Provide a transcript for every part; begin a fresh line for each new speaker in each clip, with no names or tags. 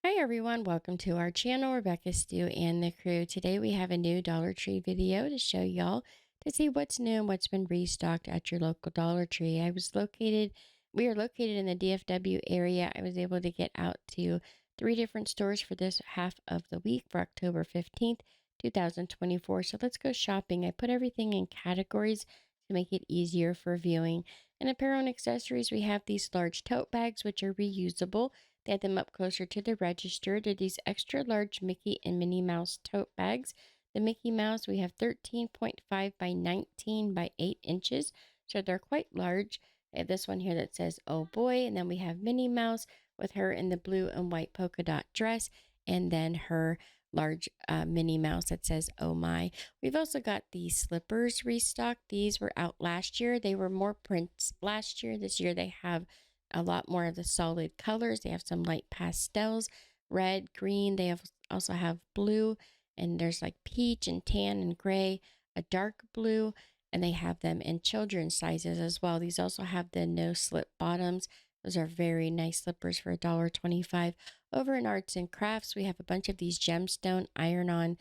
Hi everyone, welcome to our channel, Rebecca, Stu, and the crew. Today we have a new Dollar Tree video to show y'all to see what's new and what's been restocked at your local Dollar Tree. We are located in the DFW area. I was able to get out to three different stores for this half of the week for October 15th, 2024. So let's go shopping. I put everything in categories to make it easier for viewing. In apparel and accessories, we have these large tote bags, which are reusable. They had them up closer to the register. They're these extra large Mickey and Minnie Mouse tote bags. The Mickey Mouse, we have 13.5 by 19 by 8 inches. So they're quite large. I have this one here that says, oh boy. And then we have Minnie Mouse with her in the blue and white polka dot dress. And then her large Minnie Mouse that says, oh my. We've also got the slippers restocked. These were out last year. They were more prints last year. This year they have a lot more of the solid colors. They have some light pastels, red, green. Also have blue, and there's like peach and tan and gray, a dark blue, and they have them in children's sizes as well. These also have the no slip bottoms. Those are very nice slippers for $1.25. Over in arts and crafts, we have a bunch of these gemstone iron-on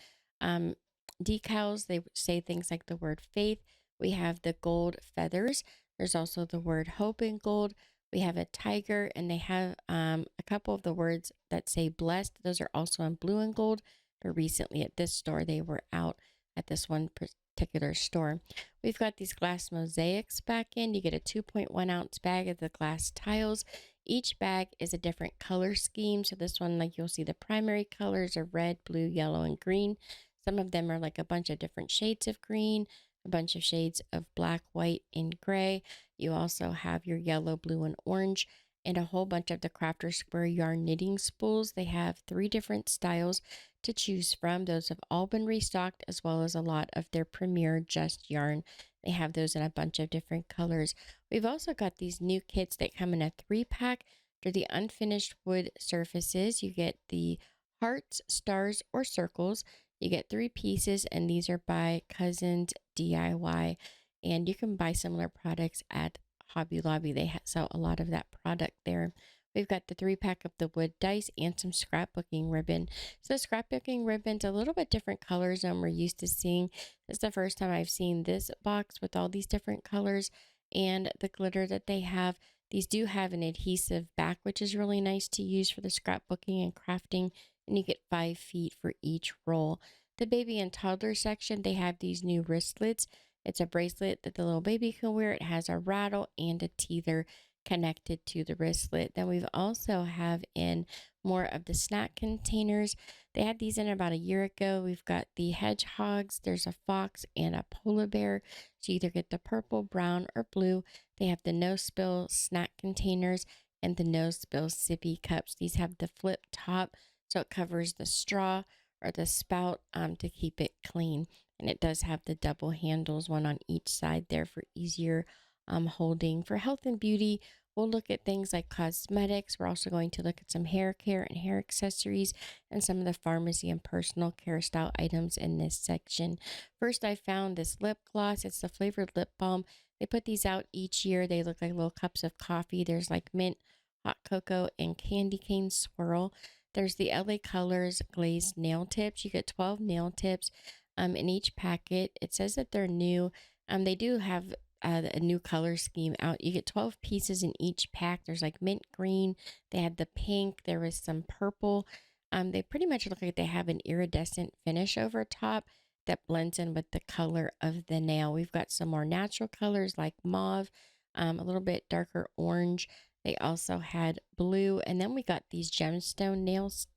decals. They say things like the word faith. We have the gold feathers. There's also the word hope in gold. We have a tiger, and they have a couple of the words that say blessed. Those are also in blue and gold. But recently at this store, they were out at this one particular store. We've got these glass mosaics back in. You get a 2.1 ounce bag of the glass tiles. Each bag is a different color scheme. So this one, like you'll see, the primary colors are red, blue, yellow, and green. Some of them are like a bunch of different shades of green, a bunch of shades of black, white, and gray. You also have your yellow, blue, and orange, and a whole bunch of the Crafter Square yarn knitting spools. They have three different styles to choose from. Those have all been restocked, as well as a lot of their premier Just Yarn. They have those in a bunch of different colors. We've also got these new kits that come in a 3-pack. They're the unfinished wood surfaces. You get the hearts, stars, or circles. You get 3 pieces, and these are by Cousins DIY. And you can buy similar products at Hobby Lobby. They sell a lot of that product there. We've got the 3-pack of the wood dice and some scrapbooking ribbon. So the scrapbooking ribbon's a little bit different colors than we're used to seeing. This is the first time I've seen this box with all these different colors and the glitter that they have. These do have an adhesive back, which is really nice to use for the scrapbooking and crafting, and you get 5 feet for each roll. The baby and toddler section, they have these new wristlets. It's a bracelet that the little baby can wear. It has a rattle and a teether connected to the wristlet. Then we've also have in more of the snack containers. They had these in about a year ago. We've got the hedgehogs. There's a fox and a polar bear. So you either get the purple, brown, or blue. They have the no spill snack containers and the no spill sippy cups. These have the flip top, so it covers the straw or the spout to keep it clean. And it does have the double handles, one on each side there for easier holding. For health and beauty, we'll look at things like cosmetics. We're also going to look at some hair care and hair accessories and some of the pharmacy and personal care style items in this section. First, I found this lip gloss. It's the flavored lip balm. They put these out each year. They look like little cups of coffee. There's like mint, hot cocoa, and candy cane swirl. There's the LA Colors glazed nail tips. You get 12 nail tips in each packet. It says that they're new. They do have a new color scheme out. You get 12 pieces in each pack. There's like mint green. They had the pink. There was some purple. They pretty much look like they have an iridescent finish over top that blends in with the color of the nail. We've got some more natural colors like mauve, a little bit darker orange. They also had blue. And then we got these gemstone nails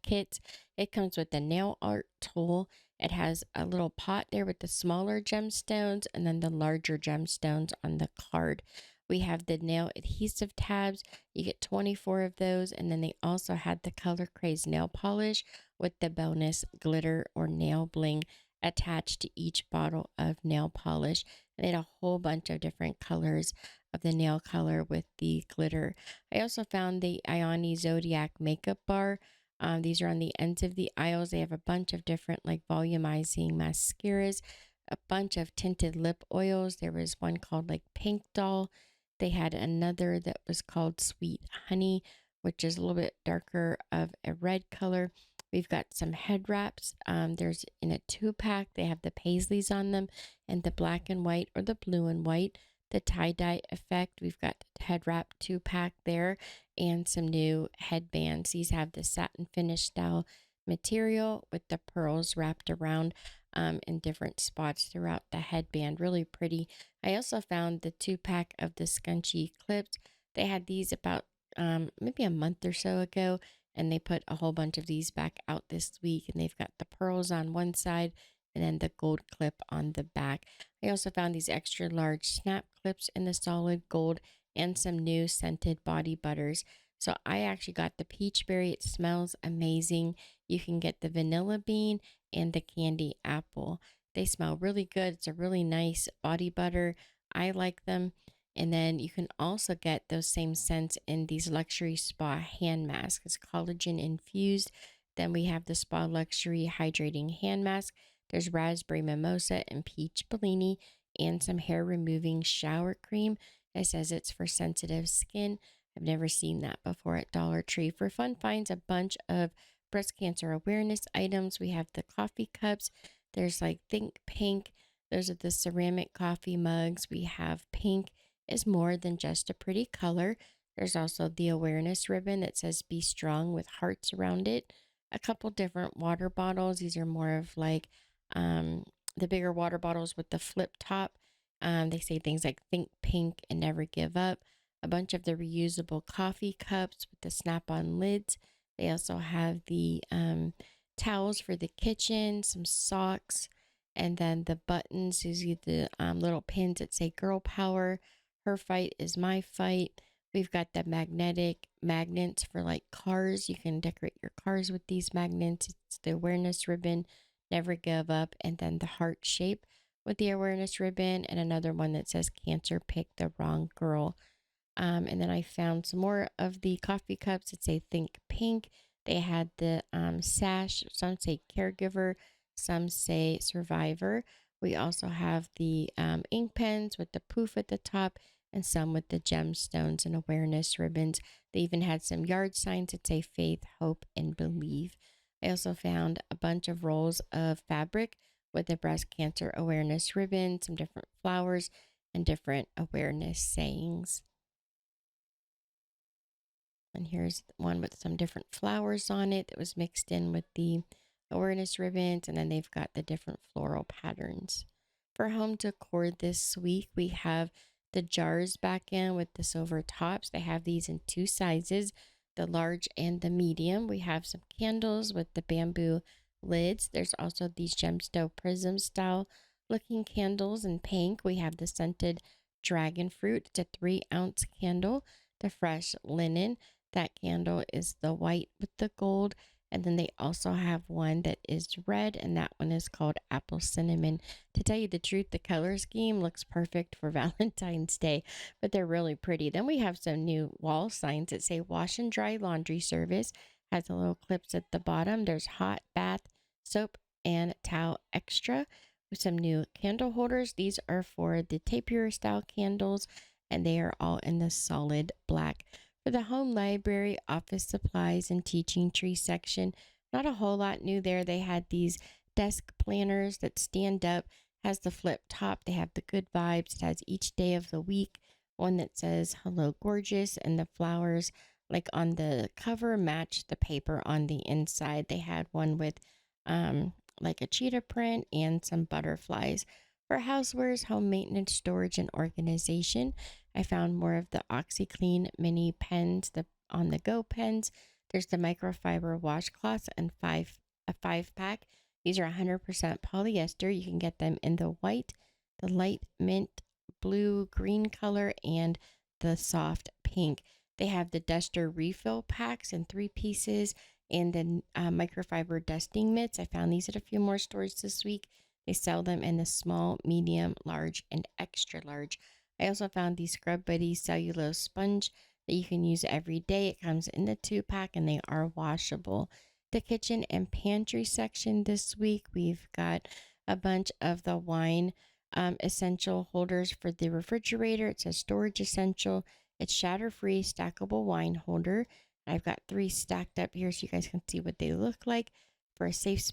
kits. It comes with the nail art tool. It has a little pot there with the smaller gemstones and then the larger gemstones on the card. We have the nail adhesive tabs. You get 24 of those. And then they also had the Color Craze nail polish with the bonus glitter or nail bling attached to each bottle of nail polish. And they had a whole bunch of different colors of the nail color with the glitter. I also found the Ioni Zodiac makeup bar. These are on the ends of the aisles. They have a bunch of different like volumizing mascaras, a bunch of tinted lip oils. There was one called like Pink Doll. They had another that was called Sweet Honey which is a little bit darker of a red color. We've got some head wraps. There's in a 2-pack. They have the paisleys on them and the black and white or the blue and white. The tie-dye effect. We've got the head wrap 2-pack there and some new headbands. These have the satin finish style material with the pearls wrapped around in different spots throughout the headband. Really pretty. I also found the 2-pack of the scrunchy clips. They had these about maybe a month or so ago, and they put a whole bunch of these back out this week. And they've got the pearls on one side and then the gold clip on the back. I also found these extra large snap clips in the solid gold and some new scented body butters. So I actually got the peach berry. It smells amazing. You can get the vanilla bean and the candy apple. They smell really good. It's a really nice body butter. I like them. And then you can also get those same scents in these luxury spa hand masks. It's collagen infused. Then we have the spa luxury hydrating hand mask. There's raspberry mimosa and peach bellini and some hair removing shower cream. It says it's for sensitive skin. I've never seen that before at Dollar Tree. For fun finds, a bunch of breast cancer awareness items. We have the coffee cups. There's like Think Pink. Those are the ceramic coffee mugs. We have pink is more than just a pretty color. There's also the awareness ribbon that says be strong with hearts around it. A couple different water bottles. These are more of like um, the bigger water bottles with the flip top. They say things like think pink and never give up. A bunch of the reusable coffee cups with the snap on lids. They also have the towels for the kitchen, some socks, and then the buttons. These are the little pins that say girl power. Her fight is my fight. We've got the magnetic magnets for like cars. You can decorate your cars with these magnets. It's the awareness ribbon, never give up, and then the heart shape with the awareness ribbon, and another one that says cancer picked the wrong girl. And then I found some more of the coffee cups that say Think Pink. They had the sash. Some say caregiver, some say survivor. We also have the ink pens with the poof at the top and some with the gemstones and awareness ribbons. They even had some yard signs that say faith, hope, and believe. I also found a bunch of rolls of fabric with the breast cancer awareness ribbon, some different flowers, and different awareness sayings. And here's one with some different flowers on it that was mixed in with the awareness ribbons. And then they've got the different floral patterns. For home decor this week, we have the jars back in with the silver tops. They have these in two sizes, the large and the medium. We have some candles with the bamboo lids. There's also these gemstone prism style looking candles in pink. We have the scented dragon fruit. It's a 3-ounce candle. The fresh linen. That candle is the white with the gold. And then they also have one that is red, and that one is called apple cinnamon. To tell you the truth, the color scheme looks perfect for Valentine's Day, but they're really pretty. Then we have some new wall signs that say wash and dry laundry service. Has the little clips at the bottom. There's hot bath soap and towel extra with some new candle holders. These are for the tapier style candles, and they are all in the solid black. For the home library, office supplies, and teaching tree section, not a whole lot new there. They had these desk planners that stand up, has the flip top. They have the good vibes. It has each day of the week. One that says hello gorgeous, and the flowers like on the cover match the paper on the inside. They had one with like a cheetah print and some butterflies. For housewares, home maintenance, storage, and organization, I found more of the OxyClean mini pens, the on the go pens. There's the microfiber washcloths and a 5-pack. These are 100% polyester. You can get them in the white, the light mint blue, green color, and the soft pink. They have the duster refill packs in 3 pieces and then microfiber dusting mitts. I found these at a few more stores this week. They sell them in the small, medium, large, and extra large. I also found the Scrub Buddy cellulose sponge that you can use every day. It comes in the 2-pack and they are washable. The kitchen and pantry section this week, we've got a bunch of the wine essential holders for the refrigerator. It says storage essential. It's shatter-free stackable wine holder. I've got three stacked up here so you guys can see what they look like for a space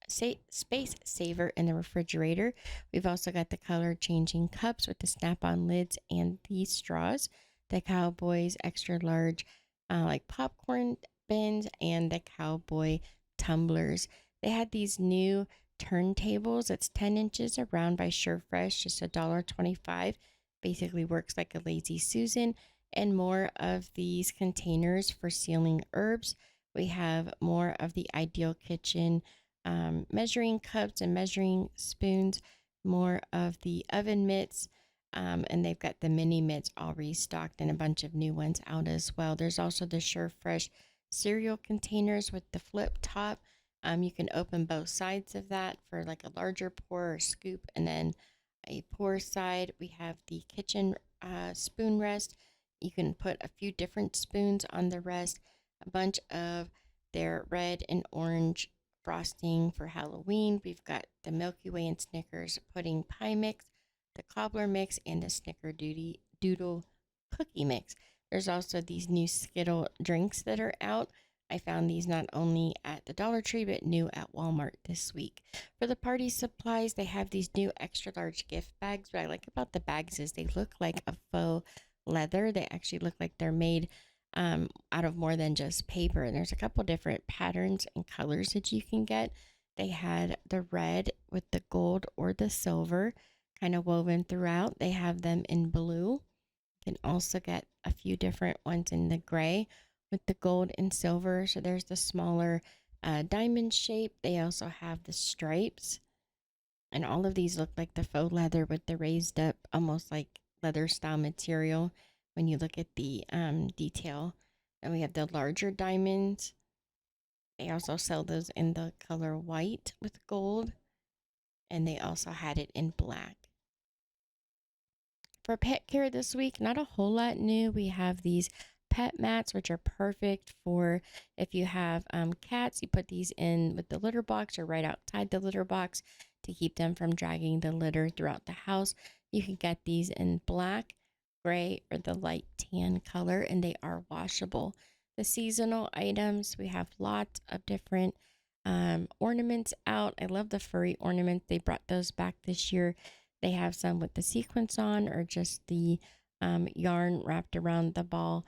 saver in the refrigerator. We've also got the color changing cups with the snap on lids and these straws, the Cowboys extra large like popcorn bins, and the Cowboy tumblers. They had these new turntables. It's 10 inches around by SureFresh, just $1.25. Basically works like a lazy Susan. And more of these containers for sealing herbs. We have more of the Ideal Kitchen measuring cups and measuring spoons, more of the oven mitts, and they've got the mini mitts all restocked and a bunch of new ones out as well. There's also the SureFresh cereal containers with the flip top. You can open both sides of that for like a larger pour or scoop, and then a pour side. We have the kitchen spoon rest. You can put a few different spoons on the rest, a bunch of their red and orange frosting for Halloween. We've got the Milky Way and Snickers pudding pie mix, the cobbler mix, and the Doodle cookie mix. There's also these new Skittle drinks that are out. I found these not only at the Dollar Tree but new at Walmart this week. For the party supplies, they have these new extra large gift bags. What I like about the bags is they look like a faux leather. They actually look like they're made out of more than just paper. And there's a couple different patterns and colors that you can get. They had the red with the gold or the silver kind of woven throughout. They have them in blue. You can also get a few different ones in the gray with the gold and silver. So there's the smaller diamond shape. They also have the stripes. And all of these look like the faux leather with the raised up, almost like leather style material when you look at the detail. And we have the larger diamonds. They also sell those in the color white with gold. And they also had it in black. For pet care this week, not a whole lot new. We have these pet mats, which are perfect for if you have cats. You put these in with the litter box or right outside the litter box to keep them from dragging the litter throughout the house. You can get these in black, gray, or the light tan color, and they are washable. The seasonal items, we have lots of different ornaments out. I love the furry ornaments. They brought those back this year. They have some with the sequins on or just the yarn wrapped around the ball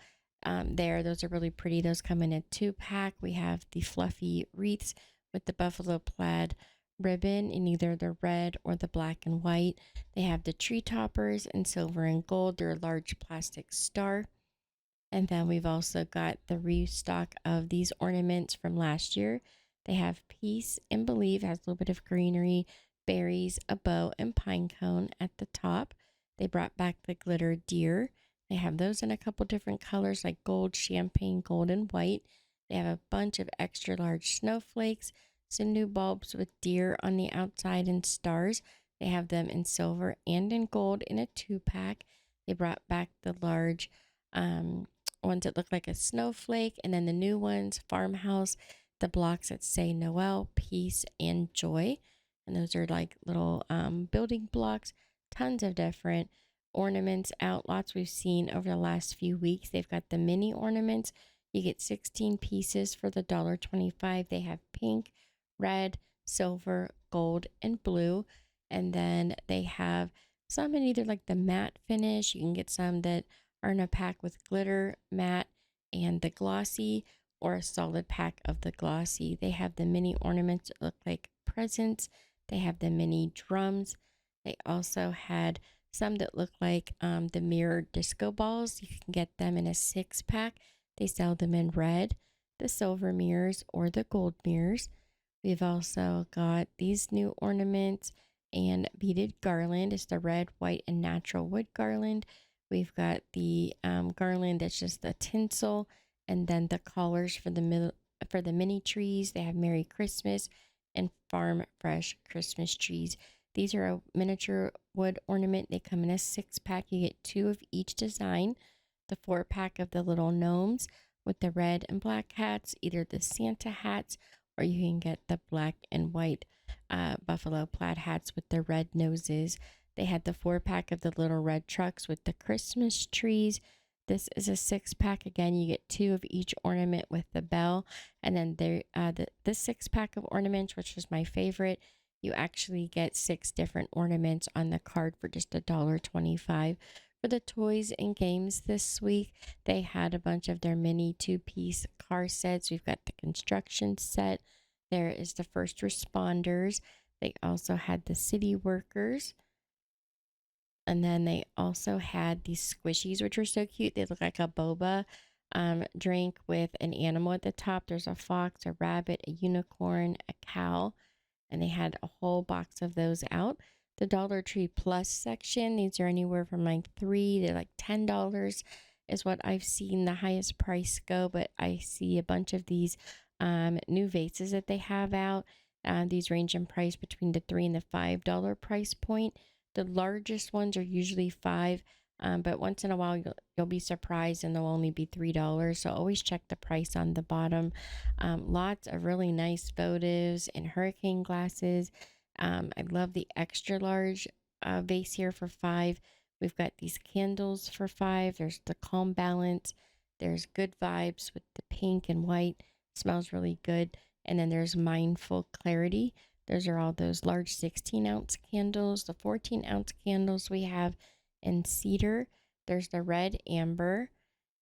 there. Those are really pretty. Those come in a 2-pack. We have the fluffy wreaths with the buffalo plaid ribbon in either the red or the black and white. They have the tree toppers in silver and gold. They're a large plastic star. And then we've also got the restock of these ornaments from last year. They have peace and believe, has a little bit of greenery, berries, a bow, and pine cone at the top. They brought back the glitter deer. They have those in a couple different colors like gold, champagne, gold, and white. They have a bunch of extra large snowflakes, some new bulbs with deer on the outside and stars. They have them in silver and in gold in a 2-pack. They brought back the large ones that look like a snowflake, and then the new ones, farmhouse, the blocks that say Noel, peace, and joy. And those are like little building blocks, tons of different ornaments out, lots we've seen over the last few weeks. They've got the mini ornaments. You get 16 pieces for the $1.25. They have pink, red, silver, gold, and blue. And then they have some in either like the matte finish. You can get some that are in a pack with glitter, matte, and the glossy, or a solid pack of the glossy. They have the mini ornaments that look like presents. They have the mini drums. They also had some that look like the mirror disco balls. You can get them in a 6-pack. They sell them in red, the silver mirrors, or the gold mirrors. We've also got these new ornaments and beaded garland. It's the red, white, and natural wood garland. We've got the garland that's just the tinsel, and then the collars for the mini trees. They have Merry Christmas and Farm Fresh Christmas trees. These are a miniature wood ornament. They come in a 6-pack. You get 2 of each design. The 4-pack of the little gnomes with the red and black hats, either the Santa hats, or you can get the black and white buffalo plaid hats with the red noses. They had the 4-pack of the little red trucks with the Christmas trees. This is a 6-pack. Again, you get 2 of each ornament with the bell. And then this 6-pack of ornaments, which was my favorite, you actually get 6 different ornaments on the card for just $1.25. For the toys and games this week, they had a bunch of their mini 2-piece car sets. We've got the construction set. There is the first responders. They also had the city workers. And then they also had these squishies, which were so cute. They look like a boba drink with an animal at the top. There's a fox, a rabbit, a unicorn, a cow, and they had a whole box of those out. The Dollar Tree Plus section, these are anywhere from like $3 to like $10 is what I've seen the highest price go, but I see a bunch of these new vases that they have out. These range in price between the $3 and the $5 price point. The largest ones are usually 5, but once in a while you'll be surprised and they'll only be $3. So always check the price on the bottom. Lots of really nice votives and hurricane glasses. I love the extra large vase here for 5. We've got these candles for 5. There's the Calm Balance. There's Good Vibes with the pink and white. Smells really good. And then there's Mindful Clarity. Those are all those large 16-ounce candles. The 14-ounce candles we have in cedar. There's the red amber,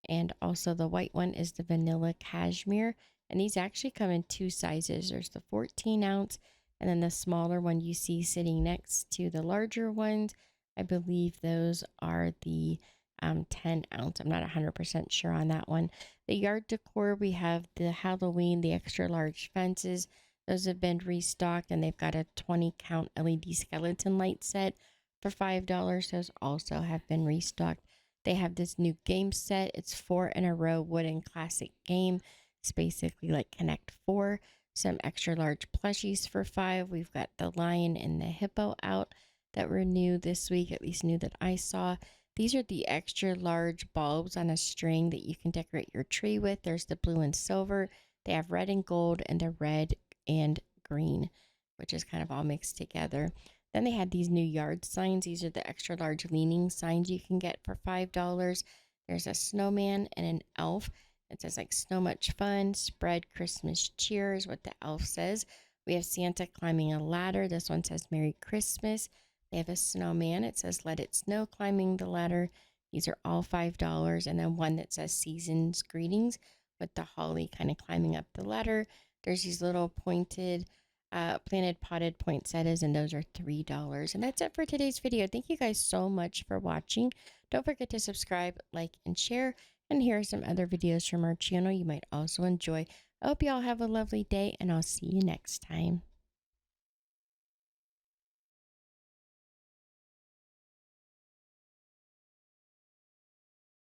and also the white one is the vanilla cashmere. And these actually come in 2 sizes. There's the 14-ounce, and then the smaller one you see sitting next to the larger ones. I believe those are the 10-ounce. I'm not 100% sure on that one. The yard decor, we have the Halloween, the extra large fences. Those have been restocked, and they've got a 20-count LED skeleton light set for $5. Those also have been restocked. They have this new game set. It's 4 in a row wooden classic game. It's basically like Connect 4. Some extra large plushies for 5. We've got the lion and the hippo out that were new this week, at least new that I saw. These are the extra large bulbs on a string that you can decorate your tree with. There's the blue and silver. They have red and gold and the red and green, which is kind of all mixed together. Then they had these new yard signs. These are the extra large leaning signs you can get for $5. There's a snowman and an elf. It says like "So much fun, spread Christmas cheer" is what the elf says. We have Santa climbing a ladder. This one says "Merry Christmas." They have a snowman. It says "Let it snow" climbing the ladder. These are all $5. And then one that says "Season's Greetings" with the holly kind of climbing up the ladder. There's these little pointed, planted potted poinsettias, and those are $3. And that's it for today's video. Thank you guys so much for watching. Don't forget to subscribe, like, and share. And here are some other videos from our channel you might also enjoy. I hope you all have a lovely day, and I'll see you next time.